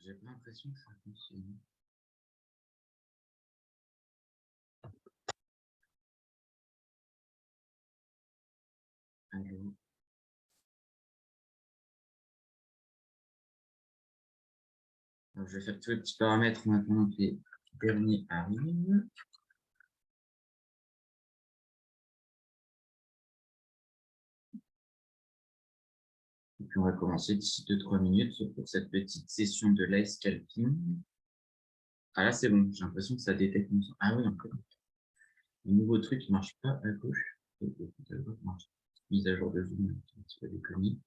J'ai pas l'impression que ça fonctionne. Allô. Alors, je vais faire tous les petits paramètres en attendant que les derniers arrivent. Et puis on va commencer d'ici 2-3 minutes pour cette petite session de live scalping. Ah là c'est bon, j'ai l'impression que ça détecte. Ah oui, encore. Le nouveau truc ne marche pas à gauche. Mise à jour de Zoom, un petit peu déconné.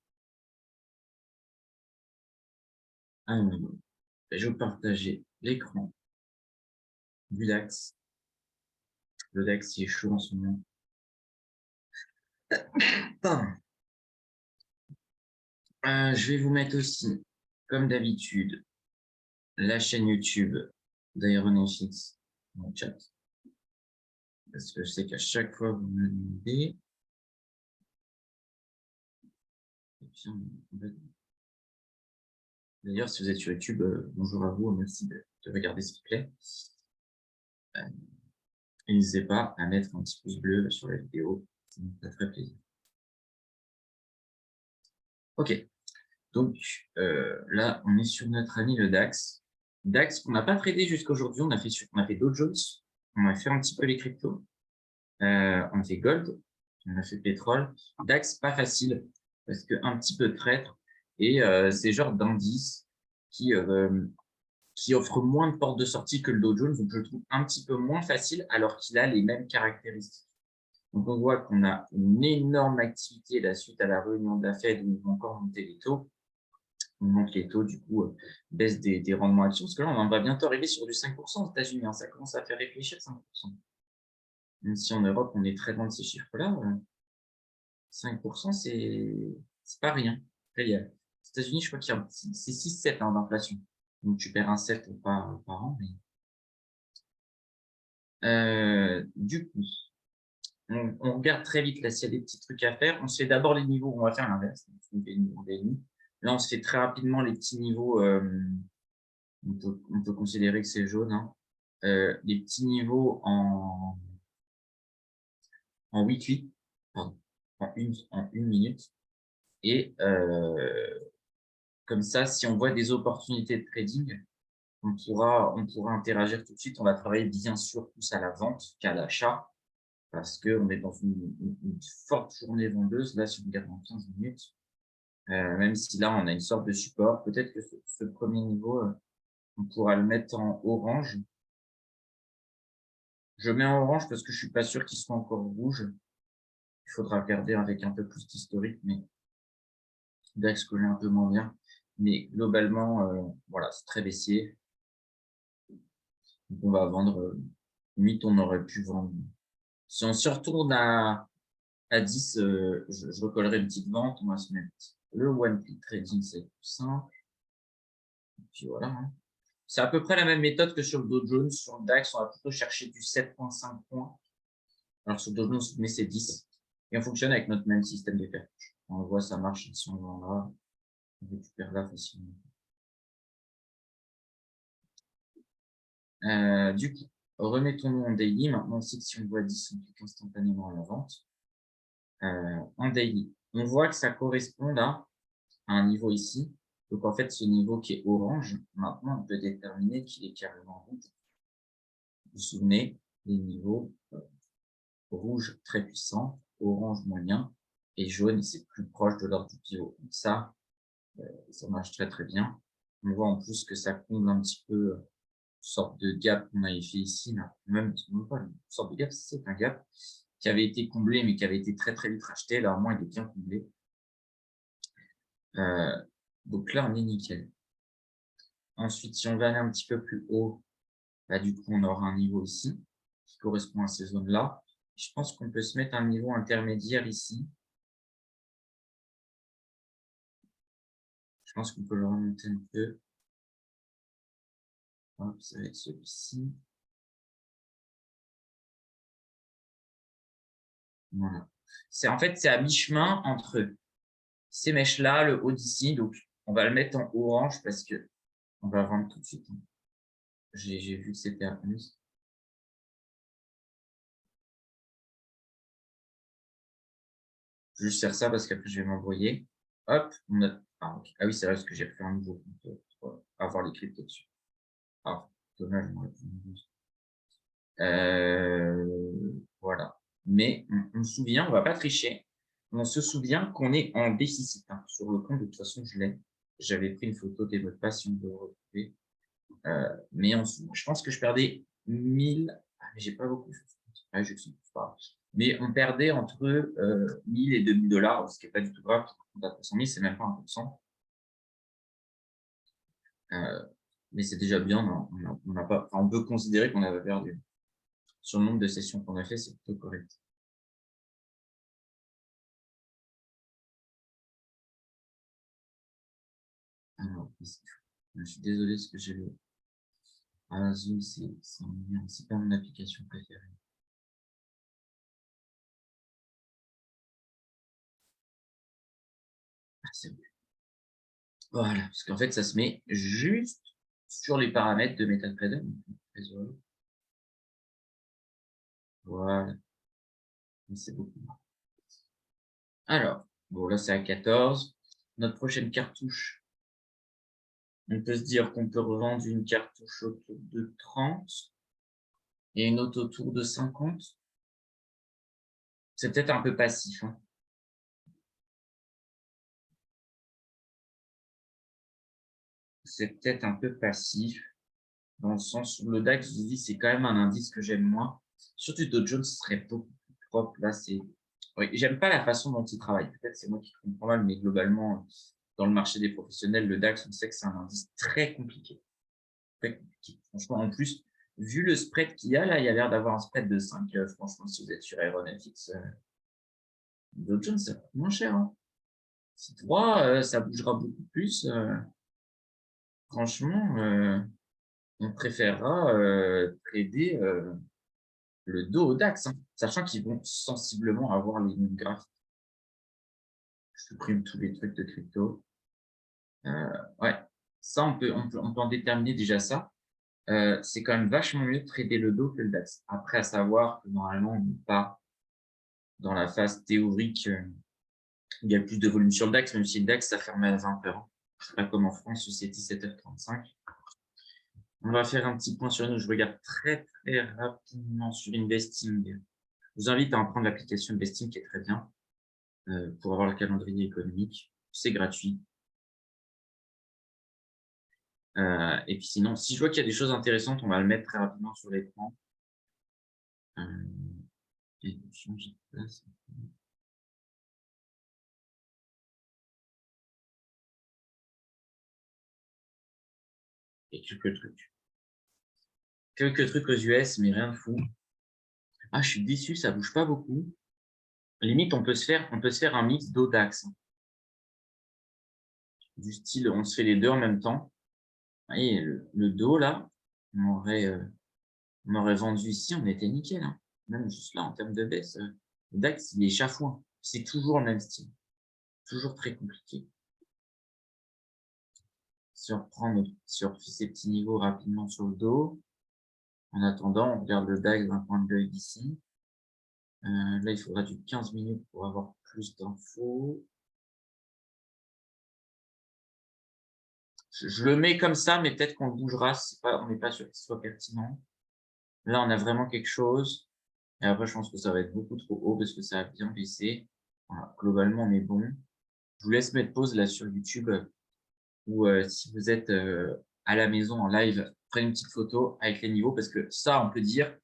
Ah non, je vais partager l'écran du DAX. Le DAX il est chaud en ce moment. Je vais vous mettre aussi, comme d'habitude, la chaîne YouTube d'Aeronefix dans le chat. Parce que je sais qu'à chaque fois, vous me demandez. D'ailleurs, si vous êtes sur YouTube, bonjour à vous, merci de regarder ce replay. N'hésitez pas à mettre un petit pouce bleu sur la vidéo, ça me fait très plaisir. Ok, donc là, on est sur notre ami le DAX. DAX qu'on n'a pas tradé jusqu'à aujourd'hui, on a fait Dow Jones, on a fait un petit peu les cryptos, on a fait gold, on a fait pétrole. DAX, pas facile, parce qu'un petit peu traître, et c'est genre d'indice qui offre moins de portes de sortie que le Dow Jones, donc je le trouve un petit peu moins facile, alors qu'il a les mêmes caractéristiques. Donc on voit qu'on a une énorme activité là, suite à la réunion de la Fed où ils vont encore monter les taux. On monte les taux, du coup, baisse des rendements actions, parce que là, on va bientôt arriver sur du 5% aux États-Unis. Ça commence à faire réfléchir, 5%. Même si en Europe, on est très loin de ces chiffres-là, 5%, c'est pas rien. Après, aux États-Unis, je crois qu'il y a c'est 6-7 d'inflation. Donc, tu perds un 7 par an. Mais... du coup, on regarde très vite là s'il y a des petits trucs à faire. On se fait d'abord les niveaux, on va faire l'inverse. Là, on se fait très rapidement les petits niveaux. On peut considérer que c'est jaune. Hein. Les petits niveaux en weekly, pardon, en une minute. Et comme ça, si on voit des opportunités de trading, on pourra interagir tout de suite. On va travailler bien sûr plus à la vente qu'à l'achat parce qu'on est dans une forte journée vendeuse. Là, si on regarde en 15 minutes, même si là, on a une sorte de support, peut-être que ce premier niveau, on pourra le mettre en orange. Je mets en orange parce que je ne suis pas sûr qu'il soit encore rouge. Il faudra regarder avec un peu plus d'historique, mais DAX connaît un peu moins bien. Mais globalement, voilà, c'est très baissier. Donc on va vendre, limite, on aurait pu vendre. Si on se retourne à 10, je recollerai une petite vente. On va se mettre le one click trading, c'est plus simple. Et puis voilà. Hein. C'est à peu près la même méthode que sur le Dow Jones. Sur le DAX, on va plutôt chercher du 7,5 points. Alors sur le Dow Jones, mais c'est 10. Et on fonctionne avec notre même système de faire. On voit, ça marche. Si on vend là, on récupère là facilement. Du coup, remettons-nous en daily. Maintenant, on sait que si on voit 10, on clique instantanément à la vente. En daily, on voit que ça correspond là à un niveau ici. Donc, en fait, ce niveau qui est orange, maintenant, on peut déterminer qu'il est carrément rouge. Vous vous souvenez, les niveaux rouge très puissant, orange moyen et jaune, c'est plus proche de l'ordre du pivot. Donc ça marche très très bien. On voit en plus que ça comble un petit peu une sorte de gap qu'on avait fait ici, là. Même pas une sorte de gap, c'est un gap qui avait été comblé, mais qui avait été très très vite racheté. Là, au moins, il est bien comblé. Donc là, on est nickel. Ensuite, si on va aller un petit peu plus haut, là, du coup, on aura un niveau ici qui correspond à ces zones-là. Je pense qu'on peut se mettre un niveau intermédiaire ici. Je pense qu'on peut le remonter un peu. Hop, ça va être celui-ci. Voilà. En fait, c'est à mi-chemin entre ces mèches-là, le haut d'ici. Donc, on va le mettre en orange parce que On va vendre tout de suite. J'ai vu que c'était à 11. Je vais juste faire ça parce qu'après, je vais m'envoyer. Hop, on a... Ah, okay. Ah oui, c'est vrai parce que j'ai fait un nouveau compte pour avoir les cryptos dessus. Ah, dommage, on aurait pu voilà. Mais on se souvient, on va pas tricher. On se souvient qu'on est en déficit hein. Sur le compte. De toute façon, je l'ai. J'avais pris une photo des mots de passe si on peut le retrouver. Mais je pense que je perdais 1000. Ah, mais j'ai pas beaucoup. Ouais, je sais pas. Mais on perdait entre 1000 et 2000 $, ce qui n'est pas du tout grave. On a 300 000, c'est même pas 1%. Mais c'est déjà bien. On n'a pas, enfin, on peut considérer qu'on avait perdu. Sur le nombre de sessions qu'on a fait, c'est plutôt correct. Alors, je suis désolé ce que j'ai le. Ah, Zoom, c'est pas mon application préférée. Ah, c'est bon. Voilà, parce qu'en fait, ça se met juste sur les paramètres de MetaTrader. Voilà, c'est beaucoup. Alors, bon, là, c'est à 14. Notre prochaine cartouche, on peut se dire qu'on peut revendre une cartouche autour de 30 et une autre autour de 50. C'est peut-être un peu passif. Hein. C'est peut-être un peu passif, dans le sens où le DAX, je vous dis, c'est quand même un indice que j'aime moins. Surtout Dow Jones serait beaucoup plus propre. Là, c'est. Oui, j'aime pas la façon dont il travaille. Peut-être c'est moi qui comprends mal, mais globalement, dans le marché des professionnels, le DAX, on sait que c'est un indice très compliqué. Très compliqué. Franchement, en plus, vu le spread qu'il y a, là, il y a l'air d'avoir un spread de 5. Franchement, si vous êtes sur Aeronautics, Dow Jones, ça coûte moins cher. Hein. Si 3, ça bougera beaucoup plus. Franchement, on préférera trader le dos au DAX, hein, sachant qu'ils vont sensiblement avoir les mêmes graphes. Je supprime tous les trucs de crypto. Ouais, ça, on peut en déterminer déjà ça. C'est quand même vachement mieux de trader le dos que le DAX. Après, à savoir que normalement, on n'est pas dans la phase théorique où il y a plus de volume sur le DAX, même si le DAX, ça ferme à 20h. C'est pas comme en France où c'est 17h35. On va faire un petit point sur nous. Je regarde très, très rapidement sur Investing. Je vous invite à en prendre l'application Investing qui est très bien pour avoir le calendrier économique. C'est gratuit. Et puis sinon, si je vois qu'il y a des choses intéressantes, on va le mettre très rapidement sur l'écran. Et changer de place. Et quelques trucs. Quelques trucs aux US, mais rien de fou. Ah, je suis déçu, ça bouge pas beaucoup. Limite, on peut se faire un mix d'Audax. Du style, on se fait les deux en même temps. Vous voyez, le dos, là, on aurait vendu ici, on était nickel. Hein. Même juste là, en termes de baisse, le DAX, il est chafouin. C'est toujours le même style. Toujours très compliqué. Si on reprend ces petits niveaux rapidement sur le dos, en attendant, on regarde le DAX d'un point de vue ici. Là, il faudra du 15 minutes pour avoir plus d'infos. Je le mets comme ça, mais peut-être qu'on le bougera. On n'est pas sûr qu'il soit pertinent. Là, on a vraiment quelque chose. Et après, je pense que ça va être beaucoup trop haut parce que ça a bien baissé. Voilà, globalement, on est bon. Je vous laisse mettre pause là sur YouTube ou si vous êtes à la maison en live, prenez une petite photo avec les niveaux parce que ça, on peut dire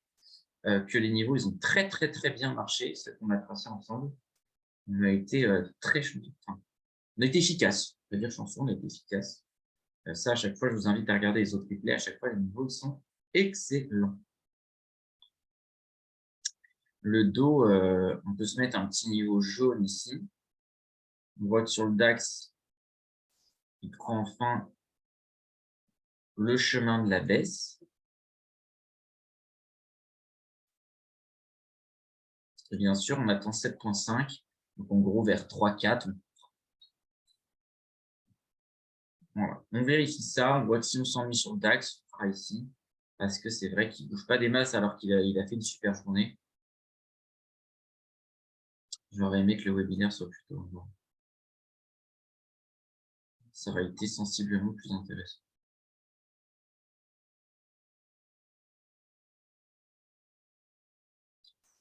que les niveaux, ils ont très, très, très bien marché, ce qu'on a tracé ensemble. On a été très enfin, on a été efficace. Je veux dire chanson, on a été efficace. Ça, à chaque fois, je vous invite à regarder les autres replays. À chaque fois, les niveaux sont excellents. Le dos, on peut se mettre un petit niveau jaune ici. On voit que sur le DAX, il prend enfin le chemin de la baisse. Et bien sûr, on attend 7,5. Donc, en gros, vers 3,4. Voilà. On vérifie ça, on voit que si on s'ennuie sur le DAX, on fera ici, parce que c'est vrai qu'il ne bouge pas des masses alors qu'il a fait une super journée. J'aurais aimé que le webinaire soit plutôt long. Ça aurait été sensiblement plus intéressant.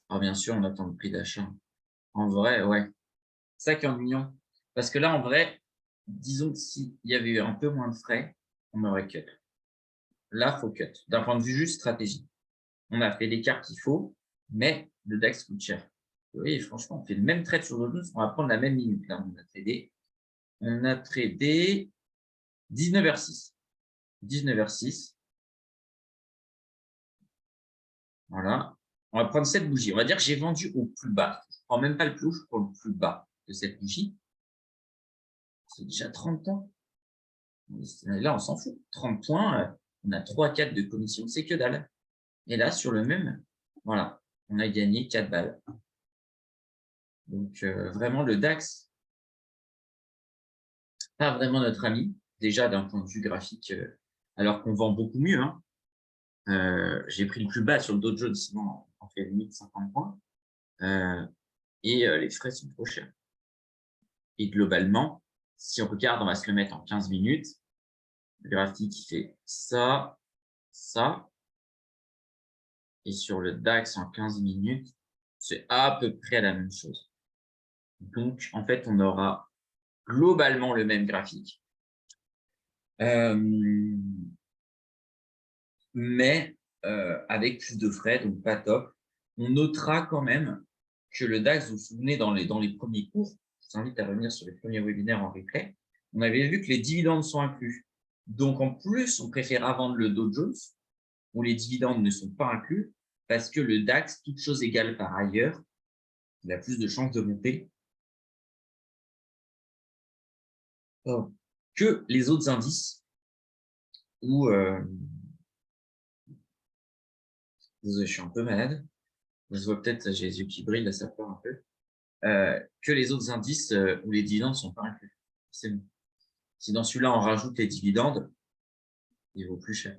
Alors bien sûr, on attend le prix d'achat. En vrai, ouais. Ça qui est ennuyant. Parce que là, en vrai, disons que s'il y avait eu un peu moins de frais, on aurait cut. Là, il faut cut. D'un point de vue juste stratégique. On a fait l'écart qu'il faut, mais le DAX coûte cher. Oui, franchement, on fait le même trade sur le 12, on va prendre la même minute. Là, on a tradé 19h06. 19h06. Voilà. On va prendre cette bougie. On va dire que j'ai vendu au plus bas. Je ne prends même pas le plus haut, je prends le plus bas de cette bougie. C'est déjà 30 points. Là, on s'en fout. 30 points, on a 3-4 de commission, c'est que dalle. Et là, sur le même, voilà, on a gagné 4 balles. Donc, vraiment, le DAX, pas vraiment notre ami, déjà d'un point de vue graphique, alors qu'on vend beaucoup mieux. Hein. J'ai pris le plus bas sur le Dow Jones, sinon on fait limite 50 points. Et les frais sont trop chers. Et globalement, si on regarde, on va se le mettre en 15 minutes. Le graphique, il fait ça, ça. Et sur le DAX, en 15 minutes, c'est à peu près la même chose. Donc, en fait, on aura globalement le même graphique. Mais avec plus de frais, donc pas top. On notera quand même que le DAX, vous vous souvenez, dans les premiers cours, je vous invite à revenir sur les premiers webinaires en replay, on avait vu que les dividendes sont inclus. Donc, en plus, on préférera vendre le Dow Jones, où les dividendes ne sont pas inclus, parce que le DAX, toute chose égale par ailleurs, il a plus de chances de monter que les autres indices où je suis un peu malade. Je vois peut-être, j'ai les yeux qui brillent, là ça pleure un peu. Que les autres indices où les dividendes ne sont pas inclus. C'est bon. Si dans celui-là, on rajoute les dividendes, il vaut plus cher.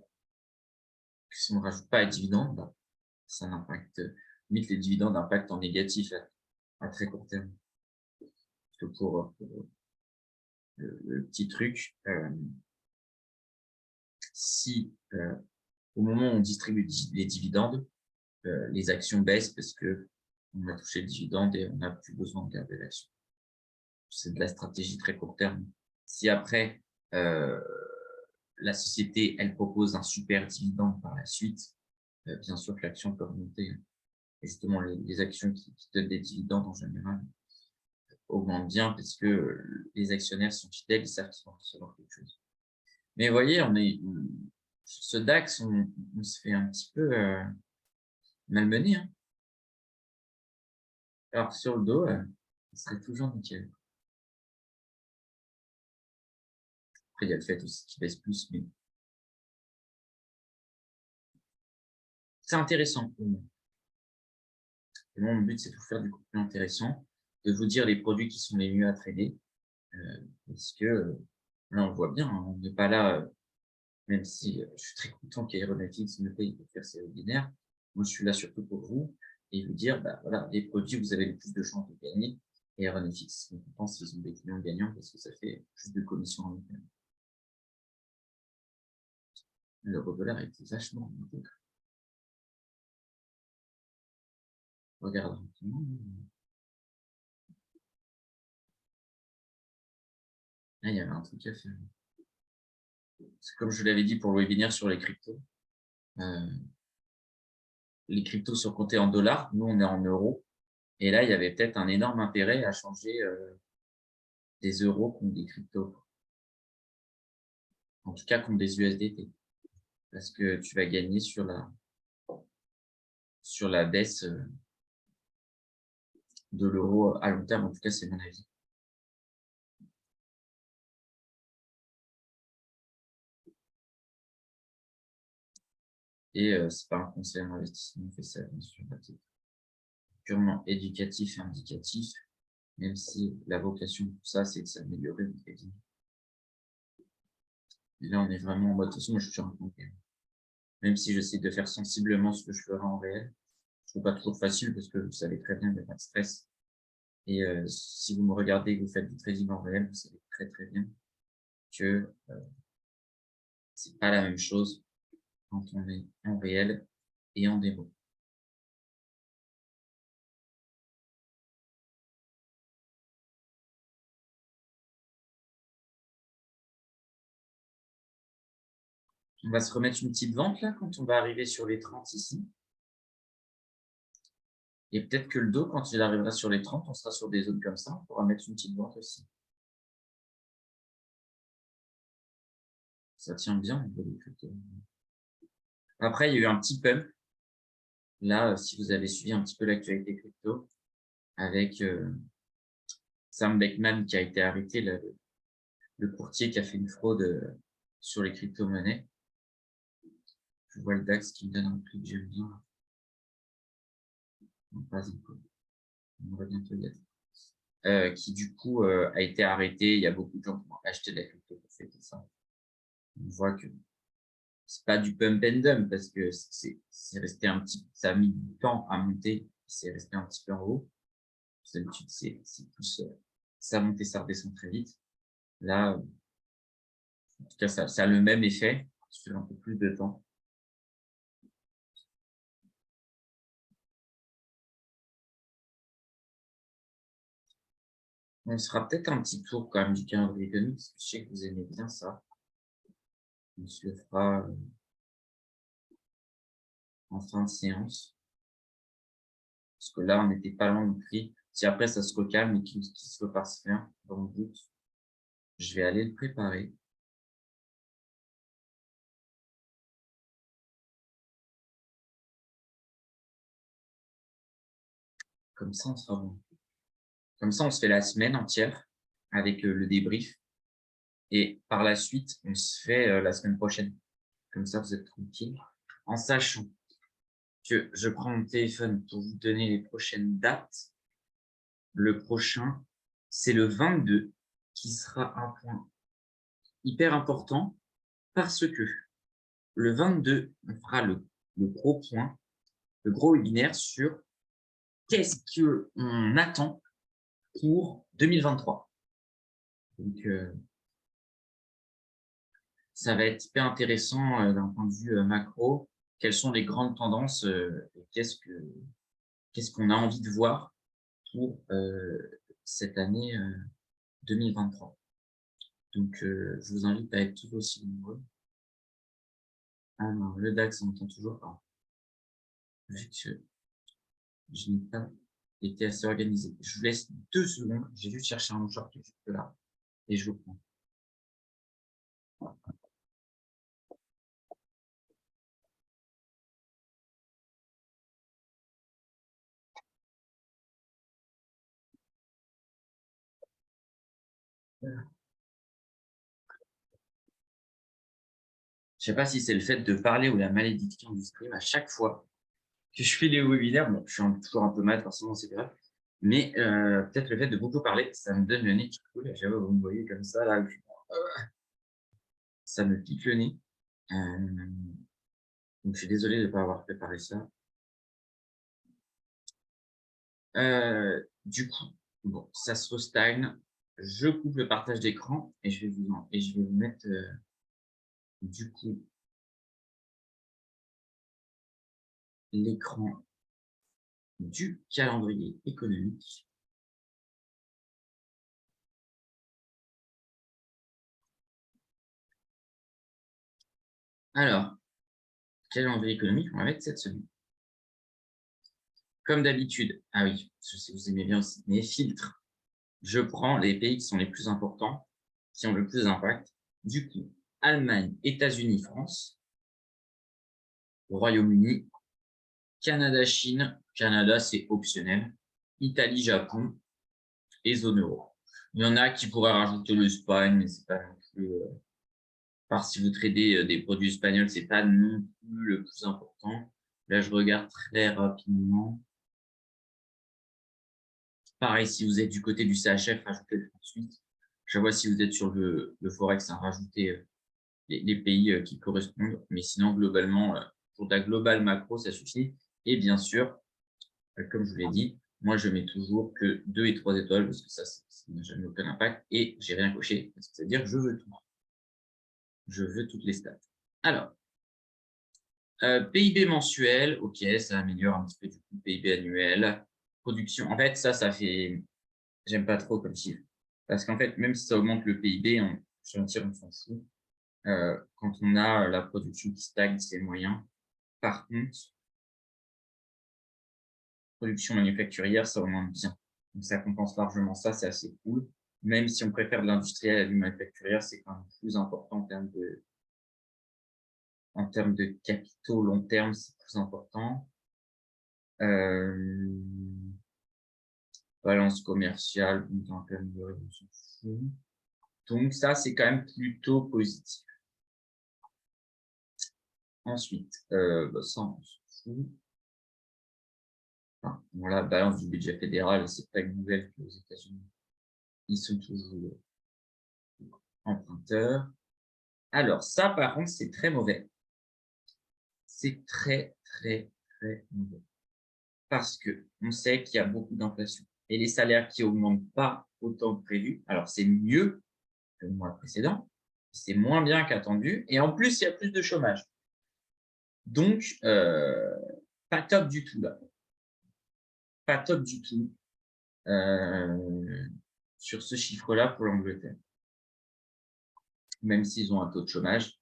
Si on ne rajoute pas les dividendes, bah, ça impacte, limite les dividendes impactent en négatif à très court terme. Parce que pour le petit truc, si au moment où on distribue les dividendes, les actions baissent parce que on a touché le dividende et on n'a plus besoin de garder l'action. C'est de la stratégie très court terme. Si après, la société, elle propose un super dividende par la suite, bien sûr que l'action peut remonter. Et justement, les actions qui donnent des dividendes en général augmentent bien parce que les actionnaires sont fidèles, ils savent qu'ils vont recevoir quelque chose. Mais vous voyez, sur ce DAX, on se fait un petit peu malmener. Hein. Alors sur le dos, ce serait toujours nickel. Après, il y a le fait aussi qu'il baisse plus, mais c'est intéressant pour moi. Et moi, mon but, c'est de vous faire du contenu intéressant, de vous dire les produits qui sont les mieux à trader, parce que là, on le voit bien, hein, on n'est pas là, même si je suis très content qu'Aeronautics me paye pour faire ces webinaires. Moi, je suis là surtout pour vous et vous dire, bah, voilà, les produits, vous avez le plus de chances de gagner. Et Aeronautics, je pense qu'ils ont des clients gagnants parce que ça fait plus de commissions en interne. Le $, était vachement monté. Regarde rapidement. Là, il y avait un truc à faire. C'est comme je l'avais dit pour le webinaire sur les cryptos. Les cryptos sont comptés en dollars, nous, on est en euros. Et là, il y avait peut-être un énorme intérêt à changer des euros contre des cryptos. En tout cas, contre des USDT. Parce que tu vas gagner sur la baisse de l'euro à long terme. En tout cas, c'est mon avis. Et c'est pas un conseil en investissement, on fait ça, bien sûr, purement éducatif et indicatif, même si la vocation de tout ça, c'est de s'améliorer. Et là, on est vraiment en mode, de toute façon, moi, je suis en compte. Même si j'essaie de faire sensiblement ce que je ferai en réel, je trouve pas toujours facile parce que vous savez très bien qu'il n'y a pas de stress. Et si vous me regardez et que vous faites du trading en réel, vous savez très bien que c'est pas la même chose quand on est en réel et en démo. On va se remettre une petite vente là quand on va arriver sur les 30 ici. Et peut-être que le dos, quand il arrivera sur les 30, on sera sur des zones comme ça. On pourra mettre une petite vente aussi. Ça tient bien. Après, il y a eu un petit pump. Là, si vous avez suivi un petit peu l'actualité crypto, avec Sam Beckman qui a été arrêté, le courtier qui a fait une fraude sur les crypto-monnaies. Je vois le DAX qui me donne un prix que j'aime bien. Non, pas encore. On va bientôt y être. Qui du coup a été arrêté. Il y a beaucoup de gens qui ont acheté de la crypto pour faire ça. On voit que c'est pas du pump and dump parce que c'est resté un petit, ça a mis du temps à monter, c'est resté un petit peu en haut. D'habitude, c'est plus ça monte et ça redescend très vite. Là, en tout cas, ça a le même effet sur un peu plus de temps. On sera peut-être un petit tour quand même du calendrier économique, parce que je sais que vous aimez bien ça. On se le fera en fin de séance. Parce que là, on n'était pas loin du prix. Si après, ça se recalme et qu'il se repasse rien, dans le doute, je vais aller le préparer. Comme ça, on sera bon. Comme ça, on se fait la semaine entière avec le débrief. Et par la suite, on se fait la semaine prochaine. Comme ça, vous êtes tranquille. En sachant que je prends mon téléphone pour vous donner les prochaines dates. Le prochain, c'est le 22, qui sera un point hyper important parce que le 22, on fera le gros point, le gros webinaire sur qu'est-ce qu'on attend pour 2023. Donc, ça va être hyper intéressant d'un point de vue macro. Quelles sont les grandes tendances et qu'est-ce qu'on a envie de voir pour cette année 2023. Donc, je vous invite à être tout aussi nombreux. Ah non, le DAX, on n'entend toujours pas. Vu que je n'ai pas été assez organisé. Je vous laisse 2 secondes. J'ai juste chercher un mouchoir qui est juste là et je vous prends. Voilà. Je sais pas si c'est le fait de parler ou la malédiction du stream à chaque fois que je fais les webinaires. Bon, je suis toujours un peu mal, forcément, c'est vrai. Mais peut-être le fait de beaucoup parler, ça me donne le nez qui coule. J'avoue, vous me voyez comme ça, là. Ça me pique le nez. Donc, je suis désolé de ne pas avoir préparé ça. Du coup, bon, ça se restagne. Je coupe le partage d'écran et je vais vous mettre du coup l'écran du calendrier économique. Alors, calendrier économique, on va mettre cette semaine. Comme d'habitude, ah oui, je sais que vous aimez bien aussi, mes filtres. Je prends les pays qui sont les plus importants, qui ont le plus d'impact. Du coup, Allemagne, États-Unis, France, Royaume-Uni, Canada, Chine. Canada, c'est optionnel. Italie, Japon et zone euro. Il y en a qui pourraient rajouter l'Espagne, mais c'est pas non plus. Par si vous tradez des produits espagnols, c'est pas non plus le plus important. Là, je regarde très rapidement. Pareil, si vous êtes du côté du CHF, rajoutez le 38. Je vois si vous êtes sur le Forex, rajoutez les pays qui correspondent. Mais sinon, globalement, pour ta globale macro, ça suffit. Et bien sûr, comme je vous l'ai dit, moi, je mets toujours que 2 et 3 étoiles parce que ça n'a jamais aucun impact. Et j'ai rien coché. C'est-à-dire que je veux tout. Je veux toutes les stats. Alors, PIB mensuel, ok, ça améliore un petit peu du coup PIB annuel. Production, en fait, ça fait... J'aime pas trop comme chiffre. Parce qu'en fait, même si ça augmente le PIB, on s'en fout. Quand on a la production qui stagne, c'est moyen. Par contre, production manufacturière, ça augmente bien. Donc, ça compense largement ça, c'est assez cool. Même si on préfère de l'industriel à du manufacturière, c'est quand même plus important en termes de capitaux long terme, c'est plus important. Balance commerciale, on s'en fout. Donc, ça, c'est quand même plutôt positif. Ensuite, ça, on s'en fout. Enfin, voilà, balance du budget fédéral, c'est pas une nouvelle qu'aux États-Unis. Ils sont toujours emprunteurs. Alors, ça, par contre, c'est très mauvais. C'est très, très, très mauvais. Parce que on sait qu'il y a beaucoup d'inflation. Et les salaires qui augmentent pas autant que prévu, alors c'est mieux que le mois précédent, c'est moins bien qu'attendu, et en plus, il y a plus de chômage. Donc, pas top du tout, là. Pas top du tout sur ce chiffre-là pour l'Angleterre. Même s'ils ont un taux de chômage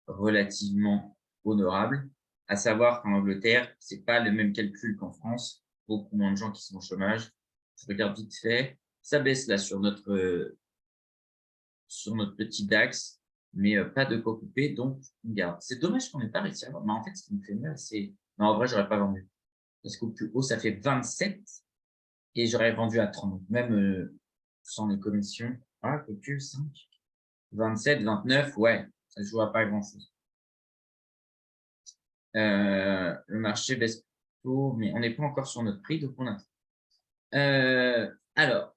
relativement honorable, à savoir qu'en Angleterre, c'est pas le même calcul qu'en France, beaucoup moins de gens qui sont au chômage. Je regarde vite fait, ça baisse là sur notre petit DAX, mais pas de quoi couper, donc on garde. C'est dommage qu'on n'ait pas réussi à avoir. Mais en fait, ce qui me fait mal, c'est... Non, en vrai, j'aurais pas vendu. Parce qu'au plus haut, ça fait 27 et j'aurais vendu à 30. Donc même sans les commissions. Ah, que 5. 27, 29, ouais, ça ne joue à pas grand-chose. Le marché baisse plutôt, mais on n'est pas encore sur notre prix, donc on attend. Alors,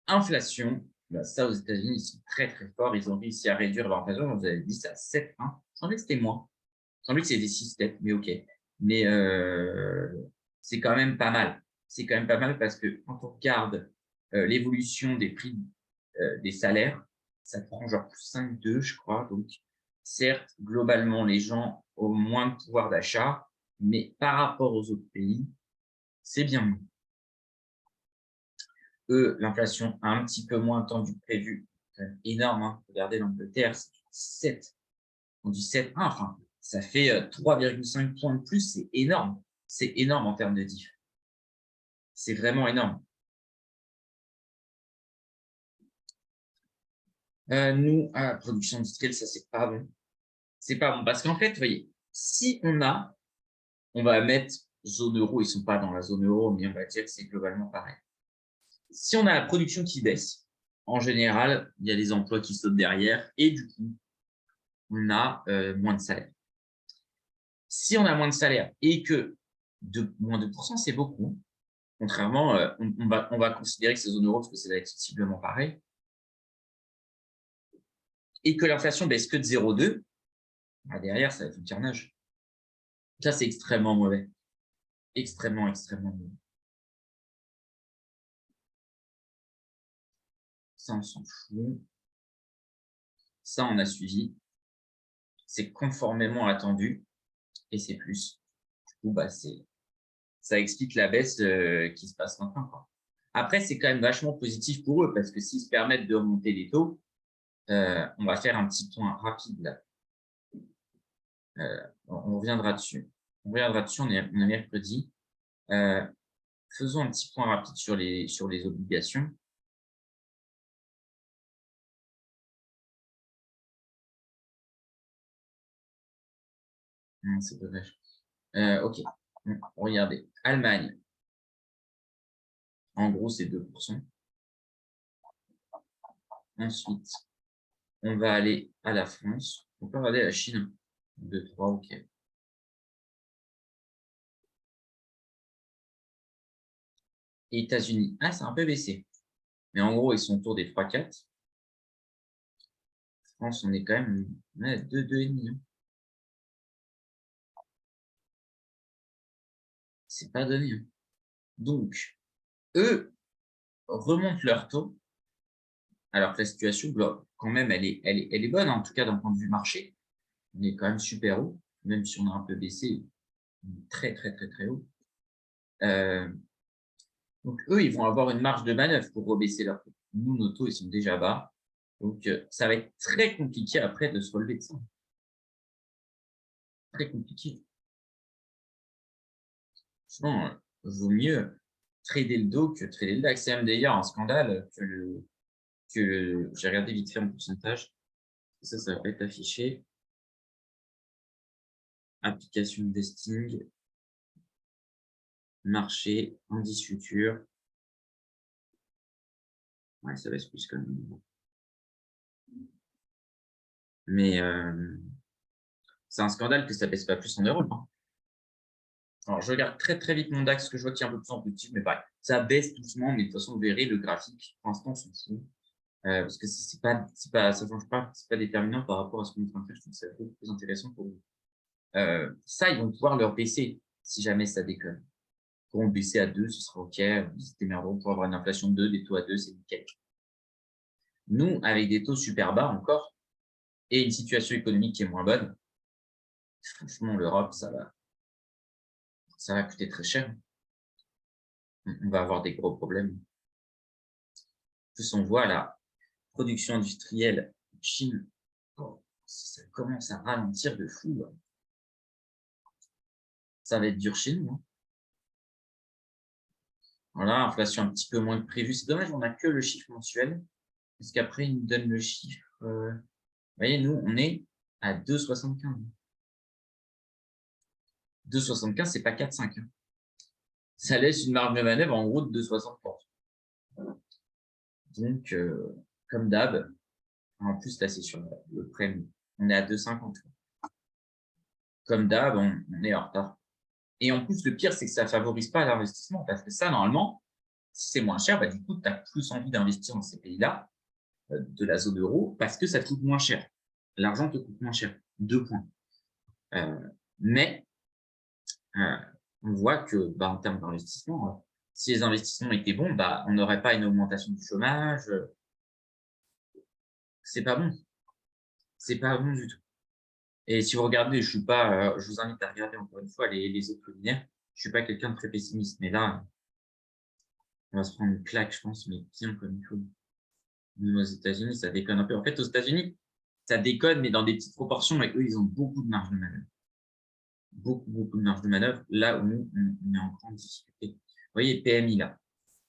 inflation, bah, ça aux États-Unis, ils sont très très forts. Ils ont réussi à réduire leur inflation. Vous avez dit ça, 7,1. Il semblait que c'était moins. Il semblait que c'était 6,7, mais ok. Mais c'est quand même pas mal. C'est quand même pas mal parce que quand on regarde l'évolution des prix des salaires, ça prend genre plus 5,2, je crois. Donc, certes, globalement, les gens ont moins de pouvoir d'achat, mais par rapport aux autres pays, c'est bien mieux. Eux, l'inflation a un petit peu moins tendu que prévu. Énorme, hein. Regardez l'Angleterre, c'est 7. On dit 7,1, enfin, ça fait 3,5 points de plus, c'est énorme. C'est énorme en termes de diff. C'est vraiment énorme. Nous, à la production industrielle, ça, c'est pas bon. C'est pas bon. Parce qu'en fait, vous voyez, si on va mettre zone euro, ils sont pas dans la zone euro, mais on va dire que c'est globalement pareil. Si on a la production qui baisse, en général, il y a les emplois qui sautent derrière et du coup, on a moins de salaire. Si on a moins de salaire et que moins de 2%, c'est beaucoup. Contrairement, on va considérer que c'est zone euro parce que c'est accessiblement pareil. Et que l'inflation baisse que de 0,2, bah derrière, ça va être un carnage. Ça, c'est extrêmement mauvais. Extrêmement, extrêmement mauvais. Ça, on s'en fout. Ça, on a suivi. C'est conformément attendu et c'est plus. Du coup, bah, ça explique la baisse qui se passe maintenant, quoi. Après, c'est quand même vachement positif pour eux parce que s'ils se permettent de remonter les taux, on va faire un petit point rapide là. On reviendra dessus. On est mercredi. Faisons un petit point rapide sur les obligations. C'est dommage. OK. Regardez. Allemagne. En gros, c'est 2%. Ensuite, on va aller à la France. On peut regarder la Chine. 2, 3, OK. Et États-Unis. Ah, c'est un peu baissé. Mais en gros, ils sont autour des 3, 4. pense qu'on est quand même à 2, 2,5. C'est pas donné. Donc, eux remontent leur taux, alors que la situation, quand même, elle est bonne, en tout cas d'un point de vue marché. On est quand même super haut, même si on a un peu baissé, on est très, très, très, très haut. Donc, eux, ils vont avoir une marge de manœuvre pour rebaisser leur taux. Nous, nos taux, ils sont déjà bas. Donc, ça va être très compliqué après de se relever de ça. Très compliqué. Sinon, vaut mieux trader le dos que trader le DAX. C'est même d'ailleurs un scandale que j'ai regardé vite fait en pourcentage. Ça va être affiché. Application de vesting, marché, indice futur. Ouais, ça baisse plus quand même. Mais c'est un scandale que ça baisse pas plus en Europe. Hein. Alors, je regarde très très vite mon DAX, que je vois qu'il y a un peu plus en petit, mais pareil, ça baisse doucement, mais de toute façon, vous verrez le graphique. Pour l'instant, on s'en fout. Parce que ça change pas, c'est pas déterminant par rapport à ce qu'on est en train de faire. Je trouve que c'est beaucoup plus intéressant pour vous. Ça, ils vont pouvoir leur baisser si jamais ça déconne. Ils pourront baisser à 2, ce sera OK. Ils se démerderont pour avoir une inflation de 2, des taux à 2, c'est nickel. Nous, avec des taux super bas encore, et une situation économique qui est moins bonne, franchement, l'Europe, ça va coûter très cher. On va avoir des gros problèmes. En plus, on voit la production industrielle en Chine, ça commence à ralentir de fou. Ça va être dur chez nous. Hein. Voilà, inflation un petit peu moins que prévu. C'est dommage, on n'a que le chiffre mensuel, parce qu'après, ils nous donnent le chiffre. Vous voyez, nous, on est à 2,75. 2,75, c'est pas 4,5. Hein. Ça laisse une marge de manœuvre en gros de 2,60. Donc, comme d'hab, en plus, là, c'est sur le prêt, on est à 2,50. Comme d'hab, on est en retard. Et en plus, le pire, c'est que ça ne favorise pas l'investissement, parce que ça, normalement, si c'est moins cher, bah, du coup, tu as plus envie d'investir dans ces pays-là, de la zone euro, parce que ça te coûte moins cher. L'argent te coûte moins cher. 2 points. Mais on voit que, bah, en termes d'investissement, si les investissements étaient bons, bah, on n'aurait pas une augmentation du chômage. C'est pas bon. C'est pas bon du tout. Et si vous regardez, je vous invite à regarder encore une fois les autres webinaires. Je suis pas quelqu'un de très pessimiste, mais là, on va se prendre une claque, je pense, mais bien comme il faut. Même aux États-Unis, ça déconne un peu. En fait, aux États-Unis, ça déconne, mais dans des petites proportions, et eux, ils ont beaucoup de marge de manœuvre. Beaucoup, beaucoup de marge de manœuvre, là où nous, on est en grande difficulté. Vous voyez, PMI là,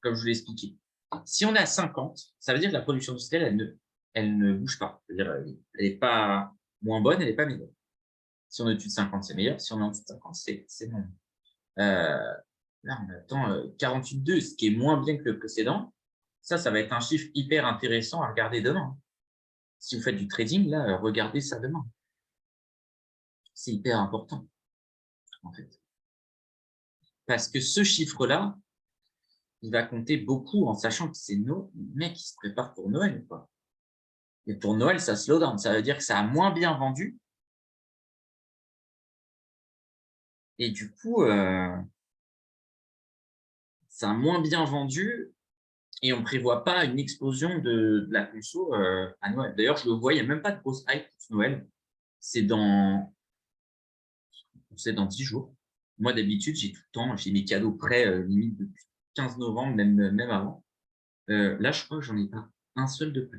comme je vous l'ai expliqué. Si on est à 50, ça veut dire que la production industrielle, elle ne bouge pas. C'est-à-dire, elle n'est pas moins bonne, elle n'est pas meilleure. Si on est au-dessus de 50, c'est meilleur. Si on est en dessous de 50, c'est bon. Là, on attend 48,2, ce qui est moins bien que le précédent. Ça va être un chiffre hyper intéressant à regarder demain. Si vous faites du trading, là, regardez ça demain. C'est hyper important, en fait. Parce que ce chiffre-là, il va compter beaucoup en sachant que c'est nos mecs qui se préparent pour Noël. Quoi. Et pour Noël, ça slow down. Ça veut dire que ça a moins bien vendu. Et du coup, ça a moins bien vendu et on ne prévoit pas une explosion de la conso à Noël. D'ailleurs, je le vois, il n'y a même pas de grosse hype pour Noël. C'est dans 10 jours. Moi, d'habitude, j'ai tout le temps, j'ai mes cadeaux prêts, limite depuis 15 novembre, même avant. Là, je crois que j'en ai pas un seul de prêt,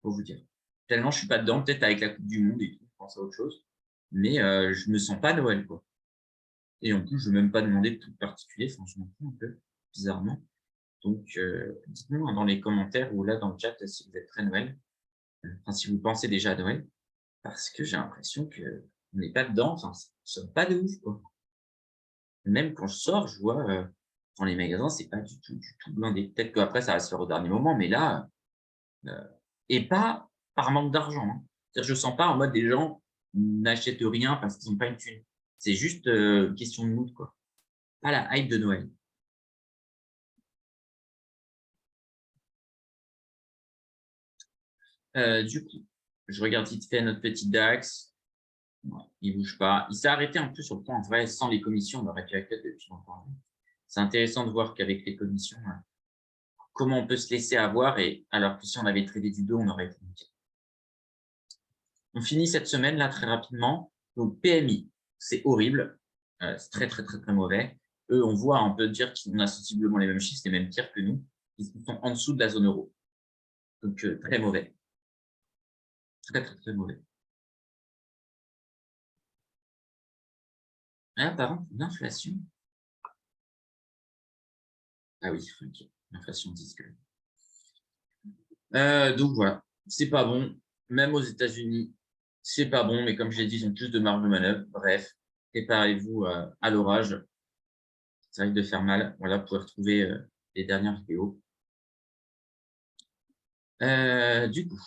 pour vous dire. Tellement je suis pas dedans, peut-être avec la Coupe du Monde et tout, je pense à autre chose. Mais je me sens pas Noël, quoi. Et en plus, je veux même pas demander de trucs particuliers, enfin, je m'en fous un peu, bizarrement. Donc, dites-moi dans les commentaires ou là dans le chat si vous êtes très Noël, enfin, si vous pensez déjà à Noël, parce que j'ai l'impression que on n'est pas dedans, enfin, ça ne pas de ouf, quoi. Même quand je sors, je vois dans les magasins, c'est pas du tout blindé. Peut-être qu'après, ça va se faire au dernier moment, mais là, et pas par manque d'argent. Hein. C'est-à-dire, je sens pas en mode des gens n'achètent rien parce qu'ils n'ont pas une thune. C'est juste une question de mood, quoi. Pas la hype de Noël. Du coup, Je regarde vite fait notre petit DAX. Ouais, il ne bouge pas. Il s'est arrêté un peu sur le point. En vrai, sans les commissions, on aurait pu accueillir depuis longtemps. C'est intéressant de voir qu'avec les commissions, comment on peut se laisser avoir, et alors que si on avait tradé du dos, on aurait été nickel. On finit cette semaine là très rapidement. Donc PMI, c'est horrible. C'est très, très, très, très mauvais. Eux, on voit, on peut dire qu'on a sensiblement les mêmes chiffres, c'est même pire que nous. Ils sont en dessous de la zone euro. Donc, très mauvais. Très, très, très mauvais. Ah, par contre, l'inflation. Ah oui, ok. L'inflation 10 que. Donc voilà, c'est pas bon. Même aux États-Unis, c'est pas bon. Mais comme je l'ai dit, ils ont plus de marge de manœuvre. Bref, préparez-vous à l'orage. Ça risque de faire mal. Voilà, vous pouvez retrouver les dernières vidéos. Du coup,